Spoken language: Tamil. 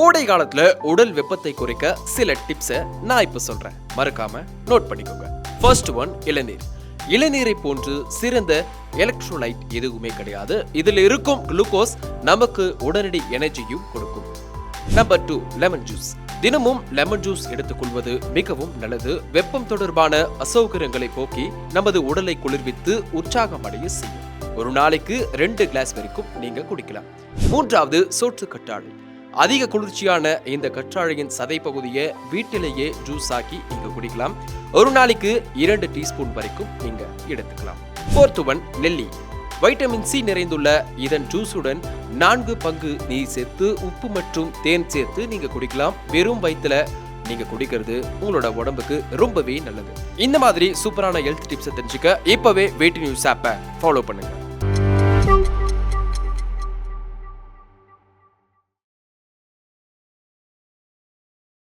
கோடை காலத்துல உடல் வெப்பத்தை குறைக்க சில டிப்ஸை நான் இப்ப சொல்றேன், மறக்காம நோட் பண்ணிக்கோங்க. ஃபர்ஸ்ட் ஒன், இளநீர். இளநீரை போன்று சிறந்த எலக்ட்ரோலைட் எதுவுமே கிடையாது. இதில் இருக்கும் குளுக்கோஸ் நமக்கு உடனடி எனர்ஜியும் கொடுக்கும். Number 2, lemon juice. தினமும் லெமன் ஜூஸ் எடுத்துக்கொள்வது மிகவும் நல்லது. வெப்பம் தொடர்பான அசௌகரியங்களை போக்கி நமது உடலை குளிர்வித்து உற்சாகம் அடைய செய்யும். ஒரு நாளைக்கு 2 கிளாஸ் வரைக்கும் நீங்க குடிக்கலாம். மூன்றாவது, சோற்று கற்றாழை. அதிக குளிர்ச்சியான இந்த கற்றாழையின் சதை பகுதியை வீட்டிலேயே ஜூஸ் ஆக்கி நீங்க குடிக்கலாம். ஒரு நாளைக்கு 2 டீஸ்பூன் வரைக்கும் நீங்க எடுத்துக்கலாம். ஃபோர்த் ஒன், நெல்லி. வைட்டமின் சி நிறைந்துள்ள இதன் ஜூஸுடன் 4 பங்கு நீர் சேர்த்து உப்பு மற்றும் தேன் சேர்த்து நீங்க குடிக்கலாம். வெறும் வயிற்றுல நீங்க குடிக்கிறது உங்களோட உடம்புக்கு ரொம்பவே நல்லது. இந்த மாதிரி சூப்பரான ஹெல்த் டிப்ஸை தெரிஞ்சுக்க இப்பவே வெயிட் நியூஸ் ஆப்பை ஃபாலோ பண்ணுங்க.